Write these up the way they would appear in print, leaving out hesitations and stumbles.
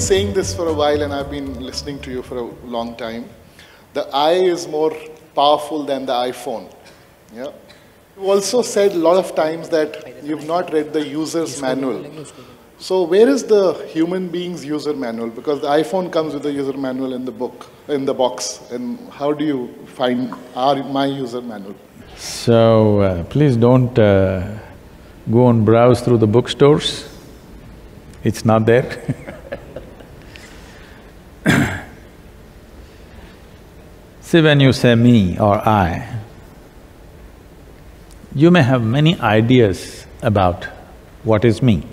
saying this for a while and I've been listening to you for a long time. The I is more powerful than the iPhone. Yeah. You also said a lot of times that you've not read the user's manual. So where is the human being's user manual? Because the iPhone comes with the user manual in the book, in the box. And how do you find my user manual? So, please don't go and browse through the bookstores. It's not there. See, when you say me or I, you may have many ideas about what is me.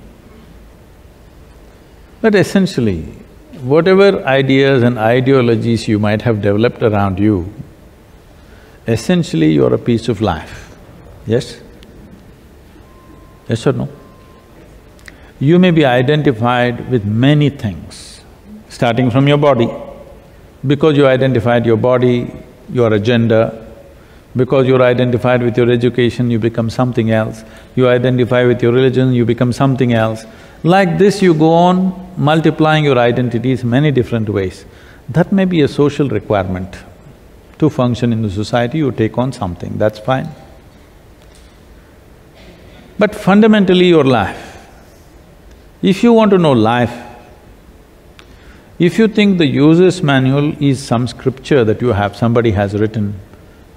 But essentially, whatever ideas and ideologies you might have developed around you, essentially you're a piece of life, yes? Yes or no? You may be identified with many things, starting from your body. Because you identified your body, your agenda. Because you're identified with your education, you become something else. You identify with your religion, you become something else. Like this, you go on multiplying your identities many different ways. That may be a social requirement. To function in the society, you take on something, that's fine. But fundamentally, your life, if you want to know life, if you think the user's manual is some scripture that you have, somebody has written,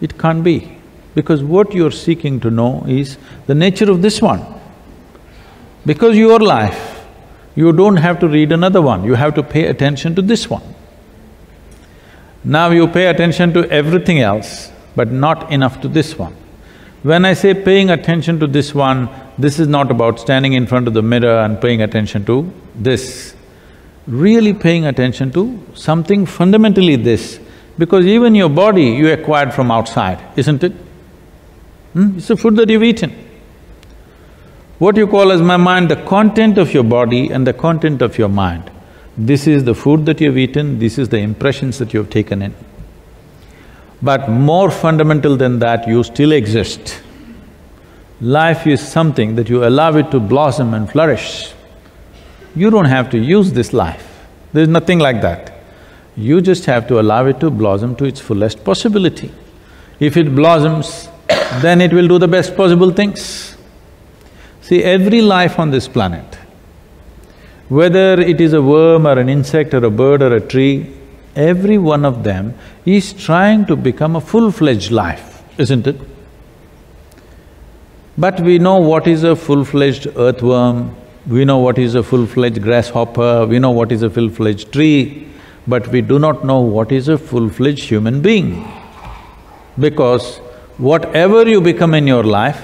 it can't be, because what you're seeking to know is the nature of this one. Because your life, you don't have to read another one, you have to pay attention to this one. Now you pay attention to everything else, but not enough to this one. When I say paying attention to this one, this is not about standing in front of the mirror and paying attention to this. Really paying attention to something fundamentally this, because even your body you acquired from outside, isn't it? It's the food that you've eaten. What you call as my mind, the content of your body and the content of your mind. This is the food that you've eaten, this is the impressions that you've taken in. But more fundamental than that, you still exist. Life is something that you allow it to blossom and flourish. You don't have to use this life, there's nothing like that. You just have to allow it to blossom to its fullest possibility. If it blossoms, then it will do the best possible things. See, every life on this planet, whether it is a worm or an insect or a bird or a tree, every one of them is trying to become a full-fledged life, isn't it? But we know what is a full-fledged earthworm, we know what is a full-fledged grasshopper, we know what is a full-fledged tree, but we do not know what is a full-fledged human being. Because whatever you become in your life,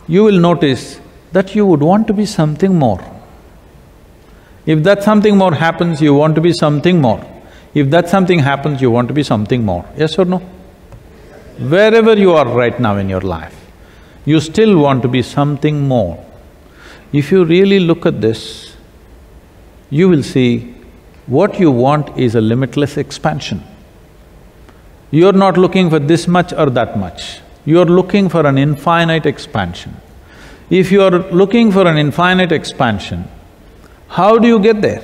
you will notice that you would want to be something more. If that something more happens, you want to be something more. If that something happens, you want to be something more, yes or no? Wherever you are right now in your life, you still want to be something more. If you really look at this, you will see what you want is a limitless expansion. You're not looking for this much or that much, you're looking for an infinite expansion. If you're looking for an infinite expansion, how do you get there?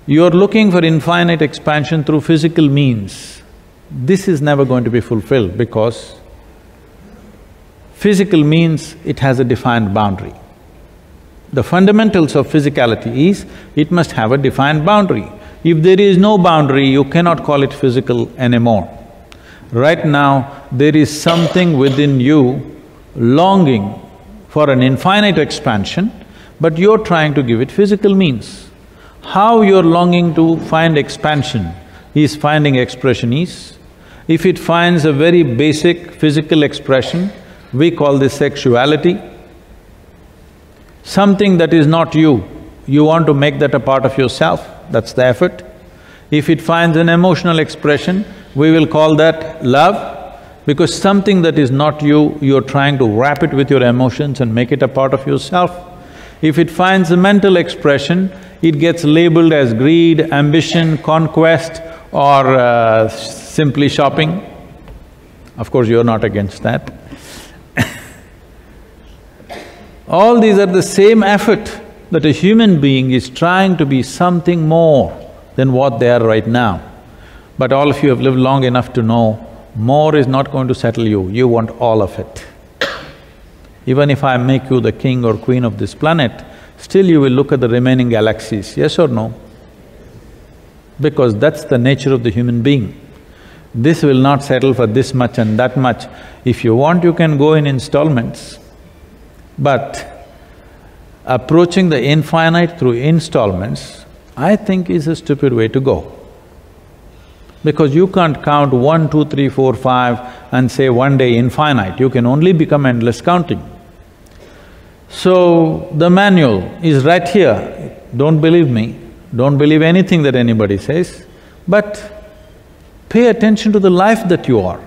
You're looking for infinite expansion through physical means. This is never going to be fulfilled because physical means it has a defined boundary. The fundamentals of physicality is, it must have a defined boundary. If there is no boundary, you cannot call it physical anymore. Right now, there is something within you longing for an infinite expansion, but you're trying to give it physical means. How you're longing to find expansion is finding expression is. If it finds a very basic physical expression, we call this sexuality. Something that is not you, you want to make that a part of yourself, that's the effort. If it finds an emotional expression, we will call that love, because something that is not you, you're trying to wrap it with your emotions and make it a part of yourself. If it finds a mental expression, it gets labeled as greed, ambition, conquest or simply shopping. Of course, you're not against that. All these are the same effort that a human being is trying to be something more than what they are right now. But all of you have lived long enough to know, more is not going to settle you, you want all of it. Even if I make you the king or queen of this planet, still you will look at the remaining galaxies, yes or no? Because that's the nature of the human being. This will not settle for this much and that much. If you want, you can go in installments. But approaching the infinite through installments, I think is a stupid way to go. Because you can't count 1, 2, 3, 4, 5 and say one day infinite, you can only become endless counting. So, the manual is right here. Don't believe me, don't believe anything that anybody says, but pay attention to the life that you are.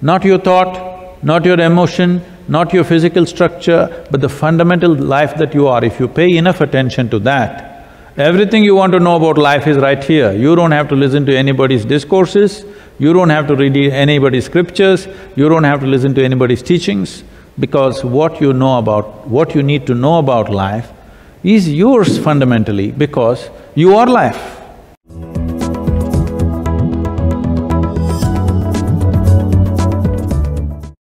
Not your thought, not your emotion, not your physical structure, but the fundamental life that you are. If you pay enough attention to that, everything you want to know about life is right here. You don't have to listen to anybody's discourses, you don't have to read anybody's scriptures, you don't have to listen to anybody's teachings, because what you need to know about life is yours fundamentally, because you are life.